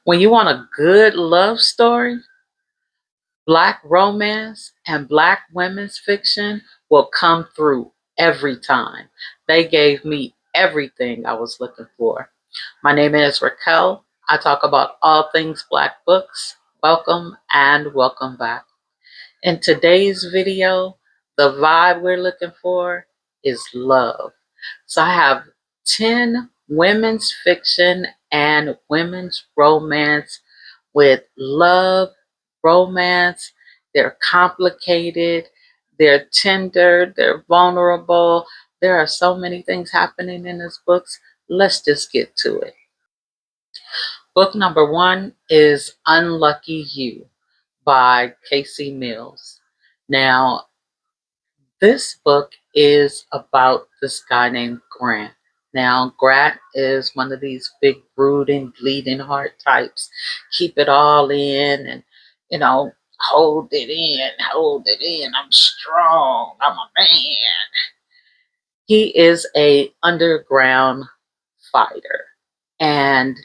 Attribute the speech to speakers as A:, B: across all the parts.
A: When you want a good love story, Black romance and Black women's fiction will come through every time. They gave me everything I was looking for. My name is Raquel. I talk about all things Black books. Welcome and welcome back. In today's video, the vibe we're looking for is love. So I have 10 women's fiction and women's romance with love, romance. They're complicated, they're tender, they're vulnerable. There are so many things happening in this books. Let's just get to it. Book number one is Unlucky You by Casey Mills. Now, this book is about this guy named Grant. Now, Grant is one of these big, brooding, bleeding heart types. Keep it all in and, you know, hold it in, hold it in. I'm strong. I'm a man. He is a underground fighter. And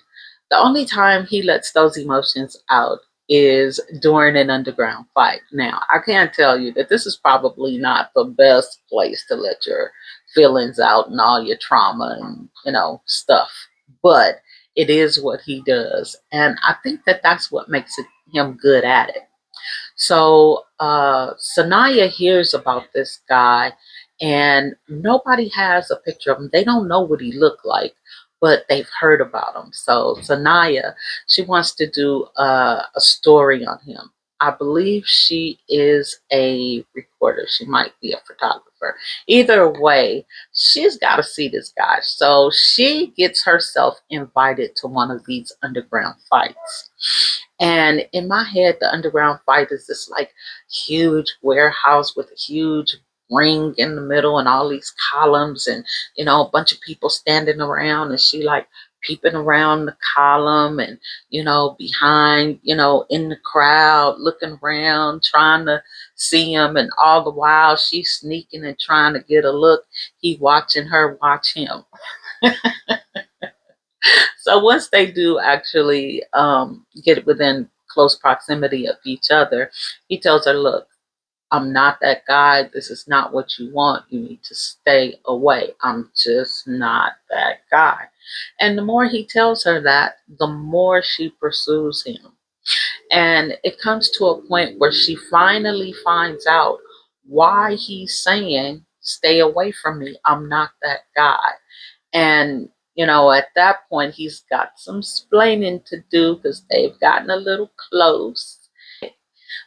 A: the only time he lets those emotions out is during an underground fight. Now, I can tell you that this is probably not the best place to let your feelings out and all your trauma and, stuff. But it is what he does. And I think that that's what makes him good at it. So Sanaya hears about this guy, and nobody has a picture of him. They don't know what he looked like, but they've heard about him. So Sanaya, she wants to do a story on him. I believe she is a reporter. She might be a photographer. Either way, she's got to see this guy. So she gets herself invited to one of these underground fights. And in my head, the underground fight is this like huge warehouse with a huge ring in the middle and all these columns and, a bunch of people standing around, and she like peeping around the column and, behind, in the crowd, looking around, trying to see him. And all the while she's sneaking and trying to get a look. He watching her watch him. So once they do actually get within close proximity of each other, he tells her, look, I'm not that guy. This is not what you want. You need to stay away. I'm just not that guy. And the more he tells her that, the more she pursues him. And it comes to a point where she finally finds out why he's saying, stay away from me. I'm not that guy. And, at that point, he's got some splaining to do because they've gotten a little close.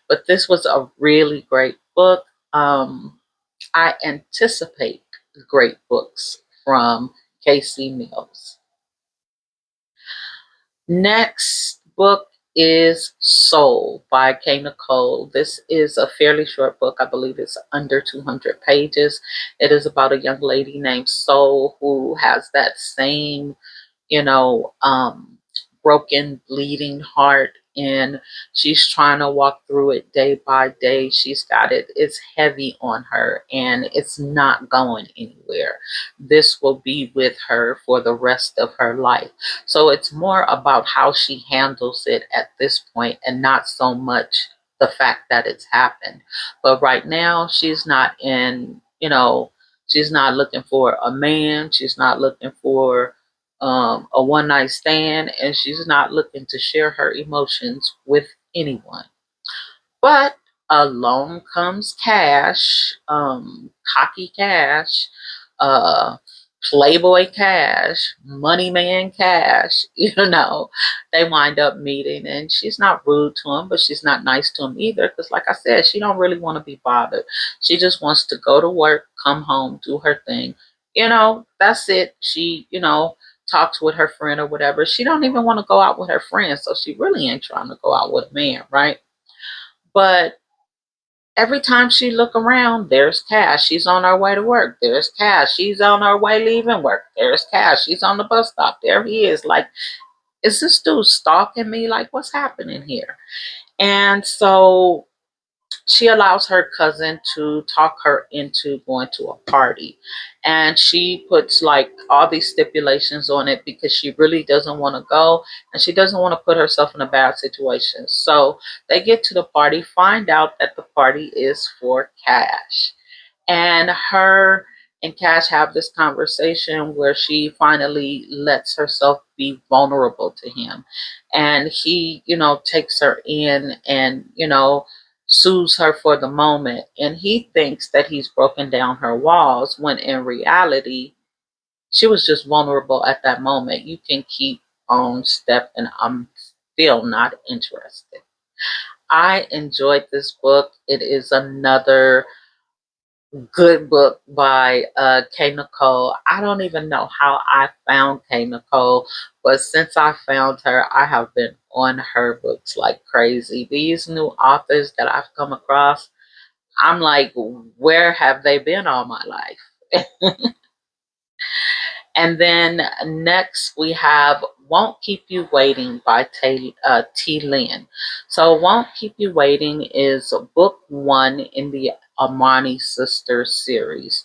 A: But this was a really great book. I anticipate great books from Casey Mills. Next book is Soul by K. Nicole. This is a fairly short book. I believe it's under 200 pages. It is about a young lady named Soul who has that same, broken, bleeding heart, and she's trying to walk through it day by day. She's got it. It's heavy on her, and it's not going anywhere. This will be with her for the rest of her life. So it's more about how she handles it at this point and not so much the fact that it's happened. But right now, she's not in, she's not looking for a man. She's not looking for a one night stand, and she's not looking to share her emotions with anyone. But along comes Cash, cocky Cash, uh, Playboy Cash, Money Man Cash. They wind up meeting, and she's not rude to him, but she's not nice to him either. Because, like I said, she don't really want to be bothered. She just wants to go to work, come home, do her thing. That's it. She, talks with her friend or whatever. She don't even want to go out with her friends, so she really ain't trying to go out with a man, right? But every time she look around, there's Cash. She's on her way to work. There's Cash. She's on her way leaving work. There's Cash. She's on the bus stop. There he is. Like, is this dude stalking me? Like, what's happening here? And so She allows her cousin to talk her into going to a party. And she puts like all these stipulations on it because she really doesn't want to go and she doesn't want to put herself in a bad situation. So they get to the party, find out that the party is for Cash. And her and Cash have this conversation where she finally lets herself be vulnerable to him. And he, takes her in and, soothes her for the moment. And he thinks that he's broken down her walls when in reality, she was just vulnerable at that moment. You can keep on stepping. I'm still not interested. I enjoyed this book. It is another good book by K. Nicole. I don't even know how I found K. Nicole, but since I found her, I have been on her books like crazy. These new authors that I've come across, I'm like, where have they been all my life? And then next we have Won't Keep You Waiting by T. Lynn. So Won't Keep You Waiting is book one in the Amani Sisters series.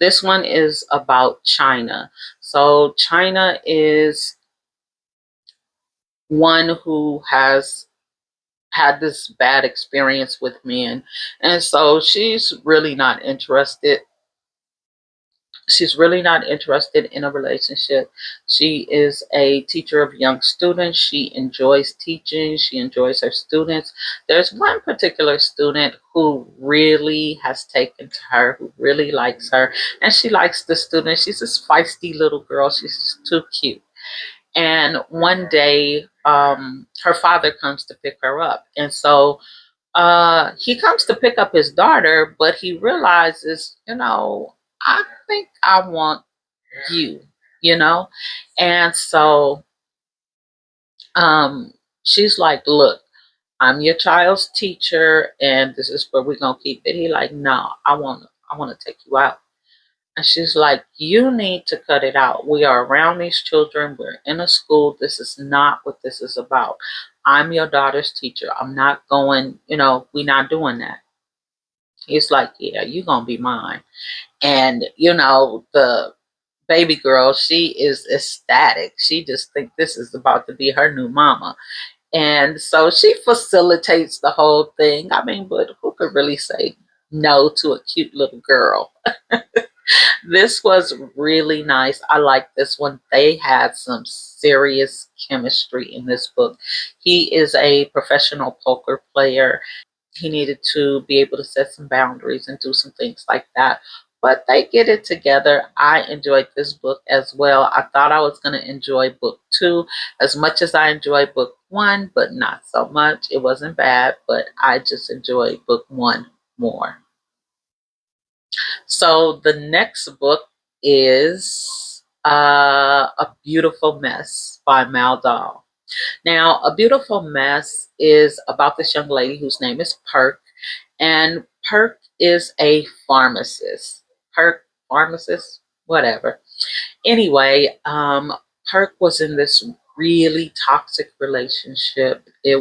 A: This one is about China. So China is one who has had this bad experience with men. And so she's really not interested in a relationship. She is a teacher of young students. She enjoys teaching. She enjoys her students. There's one particular student who really has taken to her, who really likes her, and she likes the student. She's this feisty little girl. She's just too cute. And one day, her father comes to pick her up. And so he comes to pick up his daughter, but he realizes, I think I want you, you know? And so she's like, look, I'm your child's teacher and this is where we're gonna keep it. He like, no, I wanna take you out. And she's like, you need to cut it out. We are around these children, we're in a school. This is not what this is about. I'm your daughter's teacher. I'm not going, we're not doing that. He's like, yeah, you're gonna be mine. And the baby girl, she is ecstatic. She just thinks this is about to be her new mama. And so she facilitates the whole thing. I mean, but who could really say no to a cute little girl? This was really nice. I like this one. They had some serious chemistry in this book. He is a professional poker player. He needed to be able to set some boundaries and do some things like that. But they get it together. I enjoyed this book as well. I thought I was going to enjoy book two as much as I enjoyed book one, but not so much. It wasn't bad, but I just enjoyed book one more. So the next book is A Beautiful Mess by Mal Dahl. Now, A Beautiful Mess is about this young lady whose name is Perk, and Perk is a pharmacist. Perk, pharmacist, whatever. Anyway, Perk was in this really toxic relationship. He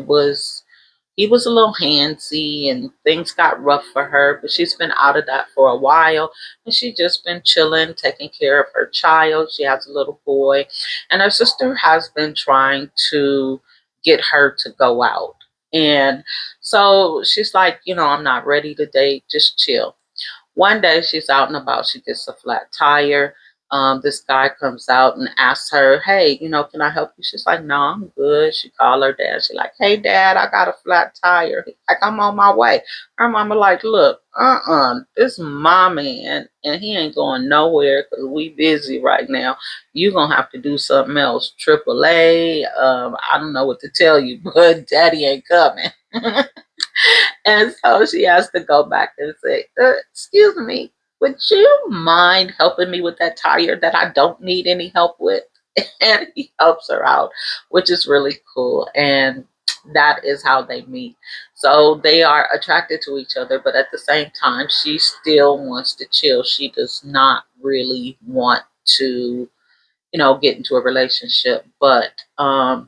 A: was a little handsy and things got rough for her, but she's been out of that for a while and she's just been chilling, taking care of her child. She has a little boy, and her sister has been trying to get her to go out. And so she's like, I'm not ready to date, just chill. One day she's out and about, she gets a flat tire. This guy comes out and asks her, hey, can I help you? She's like, no, I'm good. She called her dad. She's like, hey, dad, I got a flat tire. He's like, I'm on my way. Her mama like, look, this my man, and he ain't going nowhere because we busy right now. You going to have to do something else. AAA, I don't know what to tell you, but daddy ain't coming. And so she has to go back and say, excuse me, would you mind helping me with that tire that I don't need any help with? And he helps her out, which is really cool. And that is how they meet. So they are attracted to each other, but at the same time, she still wants to chill. She does not really want to, get into a relationship. But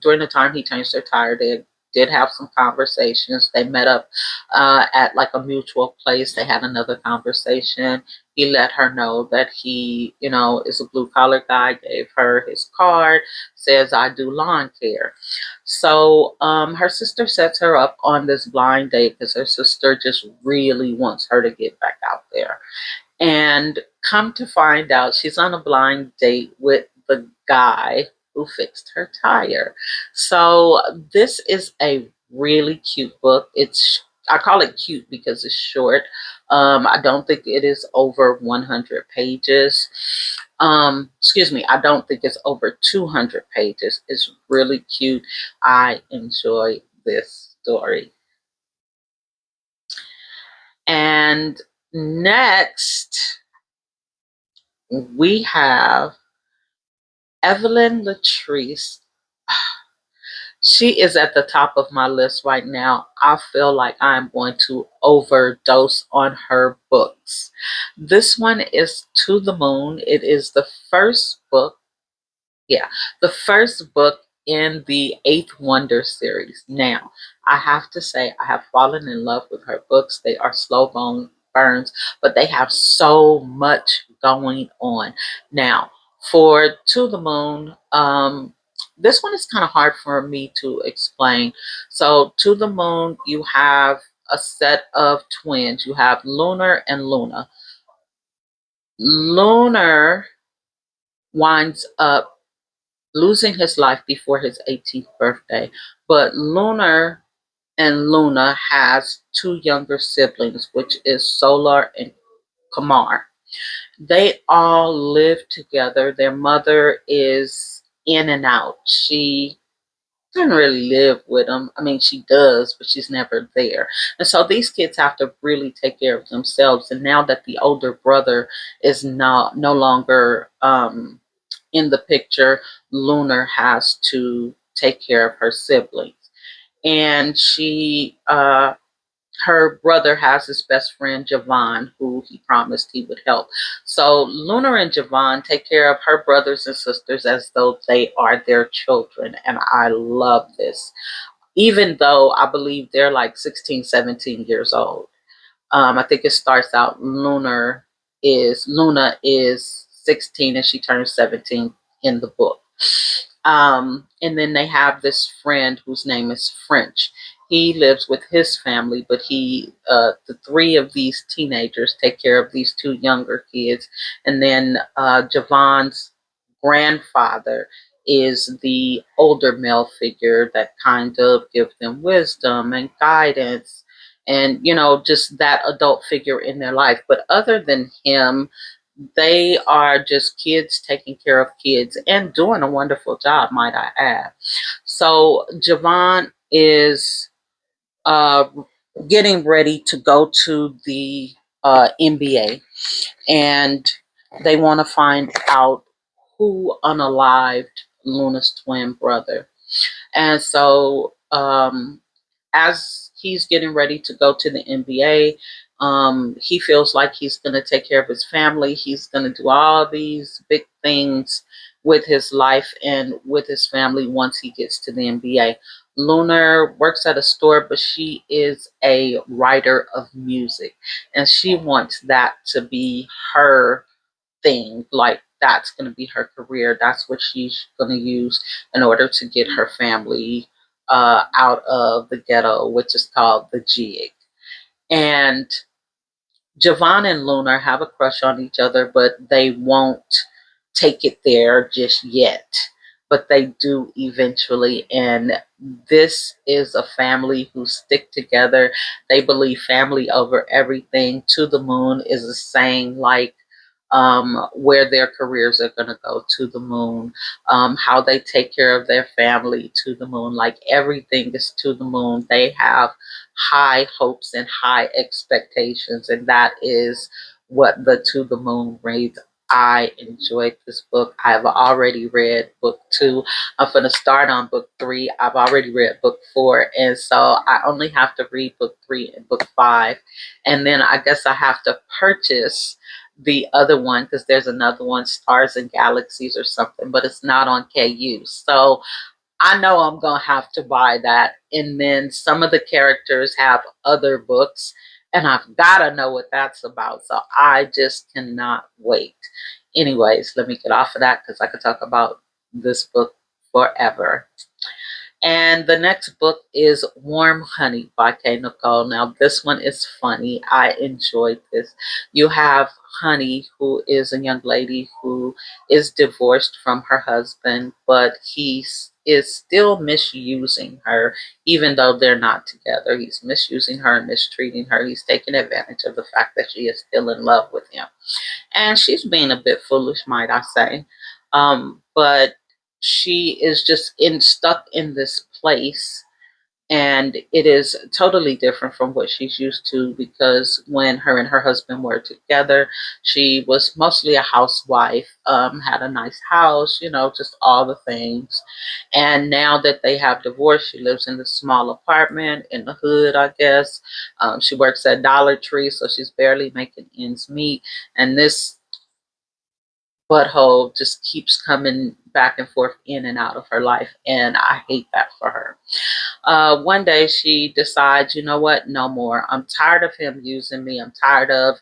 A: during the time he changed her tire, they did have some conversations. They met up at like a mutual place. They had another conversation. He let her know that he, is a blue collar guy, gave her his card, says, I do lawn care. So her sister sets her up on this blind date because her sister just really wants her to get back out there. And come to find out, she's on a blind date with the guy who fixed her tire. So this is a really cute book. I call it cute because it's short. I don't think it is over 100 pages. Excuse me, I don't think it's over 200 pages. It's really cute. I enjoy this story. And next, we have Evelyn Latrice. She is at the top of my list right now. I feel like I'm going to overdose on her books. This one is To the Moon. It is the first book. Yeah, the first book in the Eighth Wonder series. Now, I have to say, I have fallen in love with her books. They are slow burns, but they have so much going on. Now, for To the Moon, this one is kind of hard for me to explain. So, To the Moon, you have a set of twins. You have Lunar and Luna. Lunar winds up losing his life before his 18th birthday. But Lunar and Luna has two younger siblings, which is Solar and Kamar. They all live together. Their mother is in and out. She doesn't really live with them. I mean, she does, but she's never there. And so these kids have to really take care of themselves. And now that the older brother is no longer in the picture, Lunar has to take care of her siblings. And her brother has his best friend Javon, who he promised he would help. So Lunar and Javon take care of her brothers and sisters as though they are their children. And I love this, even though I believe they're like 16, 17 years old. I think it starts out Luna is 16 and she turns 17 in the book. And then they have this friend whose name is French. He lives with his family, but the three of these teenagers take care of these two younger kids. And then Javon's grandfather is the older male figure that kind of gives them wisdom and guidance and, just that adult figure in their life. But other than him, they are just kids taking care of kids and doing a wonderful job, might I add. So Javon is uh, getting ready to go to the NBA, and they want to find out who unalived Luna's twin brother. And so as he's getting ready to go to the NBA, he feels like he's going to take care of his family. He's going to do all these big things with his life and with his family once he gets to the NBA. Lunar works at a store, but she is a writer of music, and she wants that to be her thing. Like, that's going to be her career. That's what she's going to use in order to get her family out of the ghetto, which is called the Jig. And Javon and Lunar have a crush on each other, but they won't take it there just yet. But they do eventually. And this is a family who stick together. They believe family over everything. To the Moon is a saying like, where their careers are going to go, to the moon, how they take care of their family, to the moon. Like, everything is to the moon. They have high hopes and high expectations, and that is what the To the Moon reads. I enjoyed this book. I've already read book 2. I'm going to start on book 3. I've already read book 4, and so I only have to read book 3 and book 5, and then I guess I have to purchase the other one because there's another one, Stars and Galaxies or something, but it's not on KU. So I know I'm gonna have to buy that. And then some of the characters have other books, and I've gotta know what that's about. So I just cannot wait. Anyways, let me get off of that because I could talk about this book forever. And the next book is Warm Honey by Kay Nicole. Now, this one is funny. I enjoyed this. You have Honey, who is a young lady who is divorced from her husband, but is still misusing her, even though they're not together. He's misusing her and mistreating her. He's taking advantage of the fact that she is still in love with him. And she's being a bit foolish, might I say. But she is just stuck in this place, and it is totally different from what she's used to, because when her and her husband were together, she was mostly a housewife, had a nice house, just all the things. And now that they have divorced, she lives in this small apartment in the hood, I guess. She works at Dollar Tree, so she's barely making ends meet. And this butthole just keeps coming back and forth in and out of her life, and I hate that for her. One day she decides, you know what, no more. I'm tired of him using me. I'm tired of,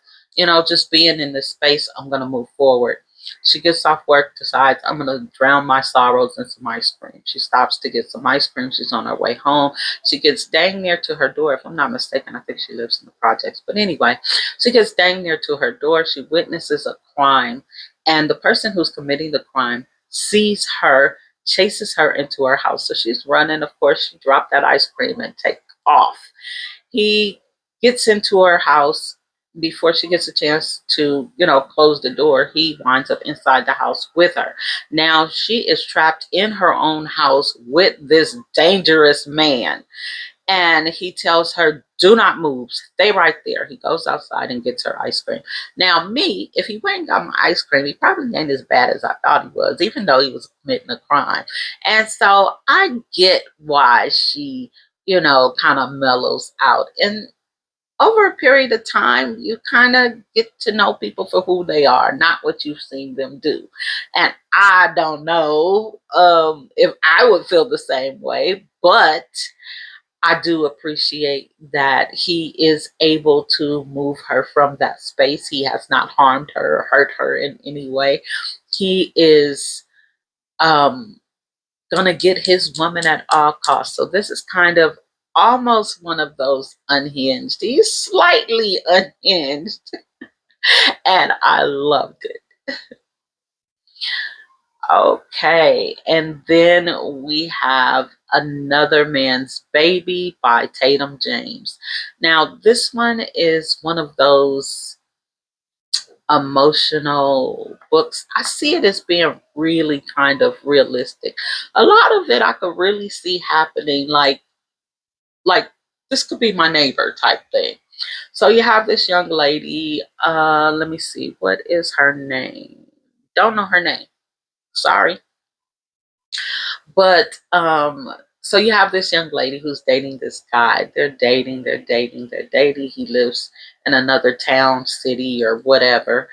A: just being in this space. I'm going to move forward. She gets off work, decides, I'm going to drown my sorrows in some ice cream. She stops to get some ice cream. She's on her way home. She gets dang near to her door. If I'm not mistaken, I think she lives in the projects. But anyway, she gets dang near to her door. She witnesses a crime, and the person who's committing the crime sees her, chases her into her house. So she's running. Of course, she dropped that ice cream and take off. He gets into her house. Before she gets a chance to, close the door, he winds up inside the house with her. Now she is trapped in her own house with this dangerous man. And he tells her, do not move, stay right there. He goes outside and gets her ice cream. Now, me, if he went and got my ice cream, he probably ain't as bad as I thought he was, even though he was committing a crime. And so I get why she, kind of mellows out. And over a period of time, you kind of get to know people for who they are, not what you've seen them do. And I don't know if I would feel the same way, but I do appreciate that he is able to move her from that space. He has not harmed her or hurt her in any way. He is um, gonna get his woman at all costs. So this is kind of almost one of those unhinged. He's slightly unhinged, and I loved it. Okay, and then we have Another Man's Baby by Tatum James. Now, this one is one of those emotional books. I see it as being really kind of realistic. A lot of it I could really see happening, like this could be my neighbor type thing. So you have this young lady, let me see, what is her name? Don't know her name. Sorry. But so you have this young lady who's dating this guy. They're dating. He lives in another town, city, or whatever.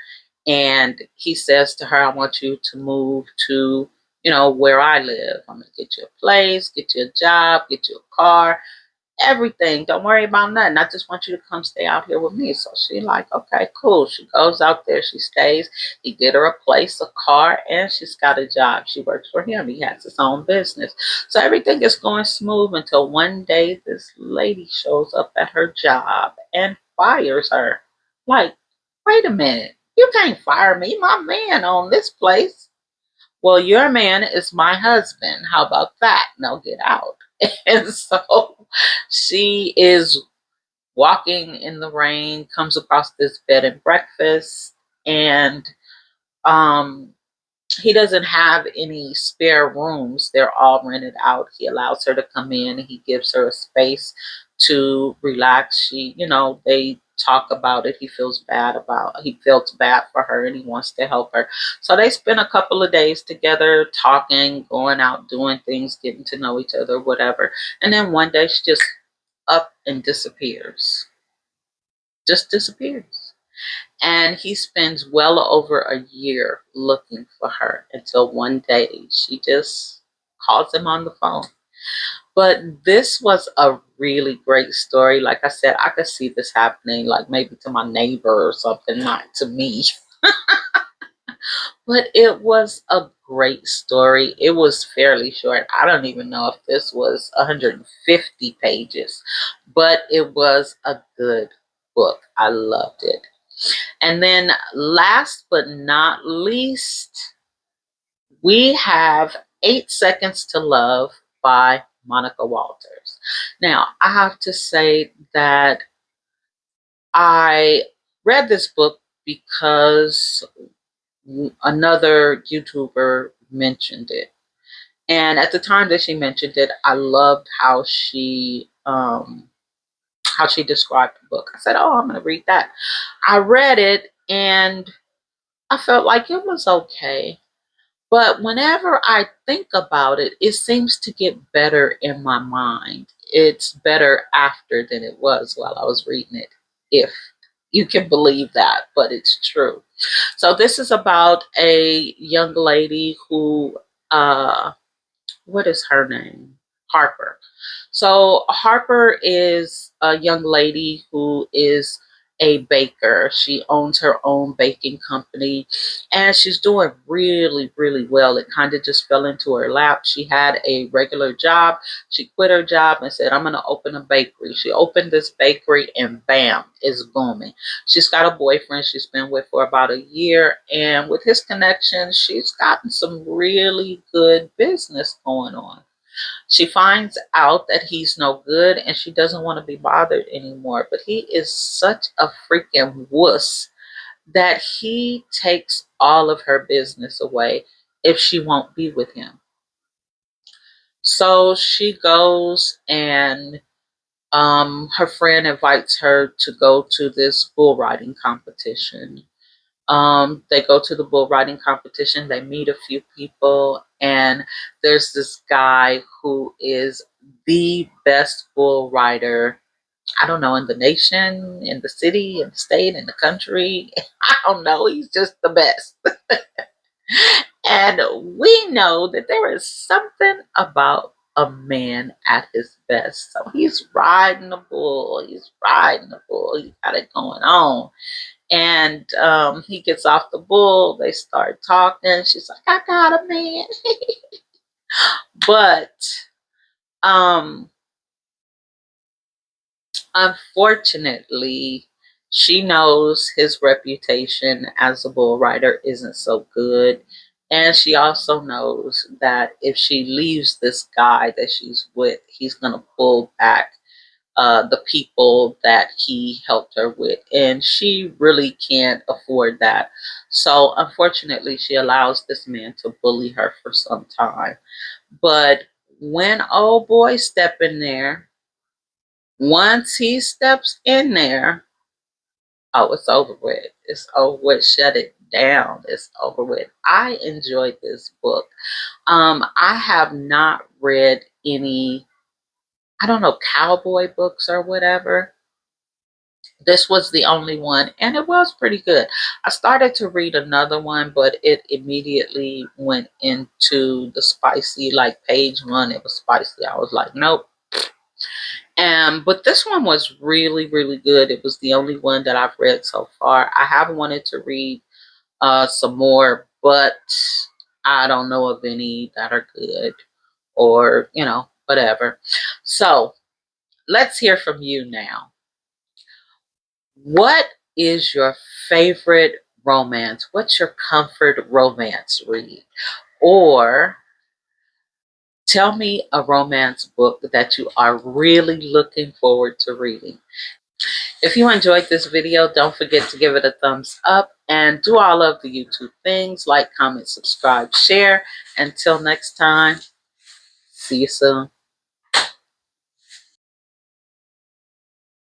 A: And he says to her, I want you to move to, where I live. I'm going to get you a place, get you a job, get you a car, everything. Don't worry about nothing. I just want you to come stay out here with me. So she like, okay, cool. She goes out there. She stays. He get her a place, a car, and she's got a job. She works for him. He has his own business. So everything is going smooth until one day this lady shows up at her job and fires her. Like, wait a minute. You can't fire me. My man on this place. Well, your man is my husband. How about that? Now get out. And so she is walking in the rain, comes across this bed and breakfast, and um, he doesn't have any spare rooms. They're all rented out. He allows her to come in. He gives her a space to relax. They talk about it. He feels bad for her, and he wants to help her. So they spend a couple of days together talking, going out, doing things, getting to know each other, whatever. And then one day she just up and disappears. Just disappears. And he spends well over a year looking for her until one day she just calls him on the phone. But this was a really great story. Like I said, I could see this happening, like maybe to my neighbor or something, not to me. But it was a great story. It was fairly short. I don't even know if this was 150 pages, but it was a good book. I loved it. And then last but not least, we have 8 Seconds to Love by Monica Walters. Now, I have to say that I read this book because another YouTuber mentioned it. And at the time that she mentioned it, I loved how she described the book. I said, "Oh, I'm going to read that." I read it and I felt like it was okay. But whenever I think about it, it seems to get better in my mind. It's better after than it was while I was reading it, if you can believe that, but it's true. So this is about a young lady who, what is her name? Harper. So Harper is a young lady who is a baker. She owns her own baking company and she's doing really, really well. It kind of just fell into her lap. She had a regular job. She quit her job and said, "I'm going to open a bakery." She opened this bakery and bam, it's booming. She's got a boyfriend she's been with for about a year. And with his connections, she's gotten some really good business going on. She finds out that he's no good and she doesn't want to be bothered anymore. But he is such a freaking wuss that he takes all of her business away if she won't be with him. So she goes and her friend invites her to go to this bull riding competition. They go to the bull riding competition, they meet a few people, and there's this guy who is the best bull rider, I don't know, in the nation, in the city, in the state, in the country. I don't know, he's just the best. And we know that there is something about a man at his best. So he's riding the bull, he's riding the bull, he's got it going on. And he gets off the bull. They start talking. She's like, "I got a man." But um, unfortunately, she knows his reputation as a bull rider isn't so good. And she also knows that if she leaves this guy that she's with, he's going to pull back the people that he helped her with. And she really can't afford that. So unfortunately, she allows this man to bully her for some time. But when old boy step in there, once he steps in there, oh, it's over with. It's over with. Shut it down. It's over with. I enjoyed this book. I have not read any, I don't know, cowboy books or whatever. This was the only one, and it was pretty good. I started to read another one, but it immediately went into the spicy, like page one, it was spicy. I was like, nope. But this one was really, really good. It was the only one that I've read so far. I have wanted to read some more, but I don't know of any that are good or, whatever. So let's hear from you now. What is your favorite romance? What's your comfort romance read? Or tell me a romance book that you are really looking forward to reading. If you enjoyed this video, don't forget to give it a thumbs up and do all of the YouTube things like, comment, subscribe, share. Until next time, see you soon.